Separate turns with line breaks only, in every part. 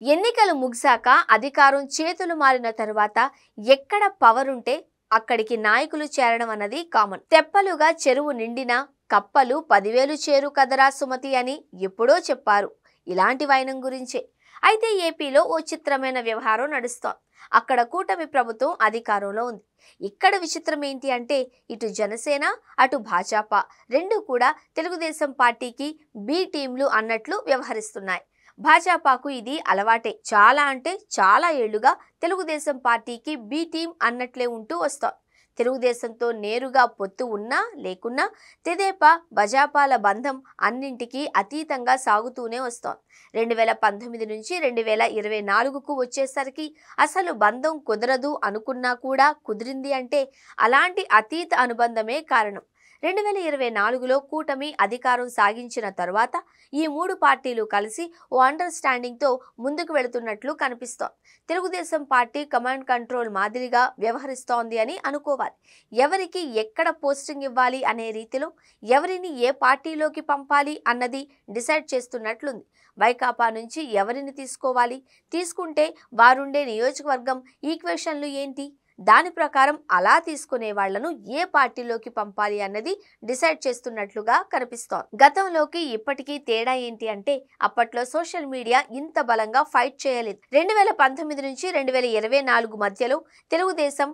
ఎన్నికలు ముగిసాక అధికారం చేతులు మారిన తరువాత ఎక్కడ పవర్ ఉంటే అక్కడికి నాయకులు చేరడం అన్నది కామన్. తెప్పలుగా చెరువు నిండినా కప్పలు 10,000 చేరు కదరా సుమతి అని ఎప్పుడో చెప్పారు. ఇలాంటి వైనం గురించే. అయితే ఏపీలో ఓ చిత్రమైన వ్యవహారం నడుస్తోంది. అక్కడ కూటమి ప్రభుత్వం అధికారంలో ఉంది. ఇక్కడ విచిత్రం ఏంటి అంటే ఇటు జనసేన అటు భాజపా రెండు కూడా తెలుగుదేశం పార్టీకి బి టీంలు అన్నట్లు వ్యవహరిస్తున్నాయి. భాజపాకు ఇది అలవాటే. చాలా అంటే చాలా ఏళ్లుగా తెలుగుదేశం పార్టీకి బి టీం అన్నట్లే ఉంటూ వస్తాం. తెలుగుదేశంతో నేరుగా పొత్తు ఉన్నా లేకున్నా తెదేపా భాజపాల బంధం అన్నింటికీ అతీతంగా సాగుతూనే వస్తోంది. 2019 నుంచి 2024కు వచ్చేసరికి అసలు బంధం కుదరదు అనుకున్నా కూడా కుదిరింది అంటే అలాంటి అతీత అనుబంధమే కారణం. 2024లో కూటమి అధికారం సాగించిన తరువాత ఈ మూడు పార్టీలు కలిసి ఓ అండర్స్టాండింగ్తో ముందుకు వెళుతున్నట్లు కనిపిస్తోంది. తెలుగుదేశం పార్టీ కమాండ్ కంట్రోల్ మాదిరిగా వ్యవహరిస్తోంది అని అనుకోవాలి. ఎవరికి ఎక్కడ పోస్టింగ్ ఇవ్వాలి అనే రీతిలో ఎవరిని ఏ పార్టీలోకి పంపాలి అన్నది డిసైడ్ చేస్తున్నట్లుంది. వైకాపా నుంచి ఎవరిని తీసుకోవాలి, తీసుకుంటే వారుండే నియోజకవర్గం ఈక్వేషన్లు ఏంటి, దాని ప్రకారం అలా తీసుకునే వాళ్లను ఏ పార్టీలోకి పంపాలి అన్నది డిసైడ్ చేస్తున్నట్లుగా కనిపిస్తోంది. గతంలోకి ఇప్పటికీ తేడా ఏంటి అంటే అప్పట్లో సోషల్ మీడియా ఇంత బలంగా ఫైట్ చేయలేదు. 2019 నుంచి 2024 మధ్యలో తెలుగుదేశం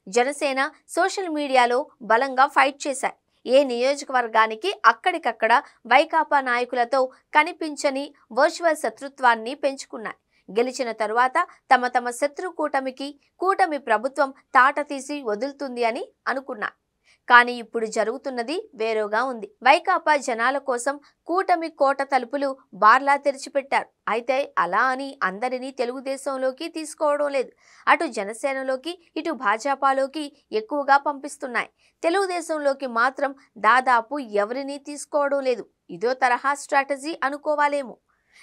జనసేన సోషల్ మీడియాలో బలంగా ఫైట్ చేశాయి. ఏ నియోజకవర్గానికి అక్కడికక్కడ వైకాపా నాయకులతో కనిపించని వర్చువల్ శత్రుత్వాన్ని పెంచుకున్నాయి. గెలిచిన తరువాత తమ శత్రు కూటమి ప్రభుత్వం తాట తీసి వదులుతుంది అని అనుకున్నా. కానీ ఇప్పుడు జరుగుతున్నది వేరుగా ఉంది. వైకాపా జనాల కోసం కూటమి కోట తలుపులు బార్లా తెరిచిపెట్టారు. అయితే అలా అని అందరినీ తెలుగుదేశంలోకి తీసుకోవడం లేదు. అటు జనసేనలోకి ఇటు భాజపాలోకి ఎక్కువగా పంపిస్తున్నాయి. తెలుగుదేశంలోకి మాత్రం దాదాపు ఎవరినీ తీసుకోవడం లేదు. ఇదో తరహా స్ట్రాటజీ అనుకోవాలేమో.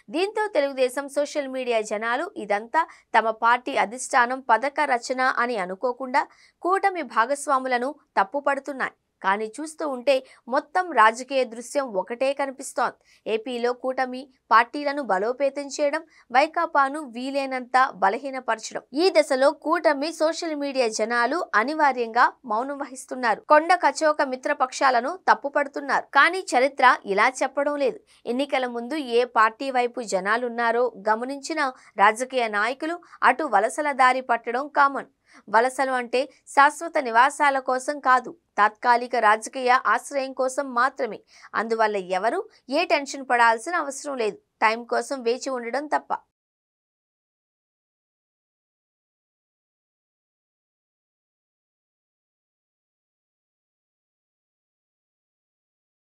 దీంతో తెలుగుదేశం సోషల్ మీడియా జనాలు ఇదంతా తమ పార్టీ అధిష్టానం పథక రచన అని అనుకోకుండా కూటమి భాగస్వాములను తప్పుపడుతున్నాయి. కానీ చూస్తూ ఉంటే మొత్తం రాజకీయ దృశ్యం ఒకటే కనిపిస్తోంది. ఏపీలో కూటమి పార్టీలను బలోపేతం చేయడం, వైకాపాను వీలైనంత బలహీనపరచడం. ఈ దశలో కూటమి సోషల్ మీడియా జనాలు అనివార్యంగా మౌనం వహిస్తున్నారు. కొండ కచోక మిత్రపక్షాలను తప్పుపడుతున్నారు. కానీ చరిత్ర ఇలా చెప్పడం లేదు. ఎన్నికల ముందు ఏ పార్టీ వైపు జనాలున్నారో గమనించిన రాజకీయ నాయకులు అటు వలసల దారి పట్టడం కామన్. వలసలు అంటే శాశ్వత నివాసాల కోసం కాదు, తాత్కాలిక రాజకీయ ఆశ్రయం కోసం మాత్రమే. అందువల్ల ఎవరు ఏ టెన్షన్ పడాల్సిన అవసరం లేదు. టైం కోసం వేచి ఉండడం తప్ప.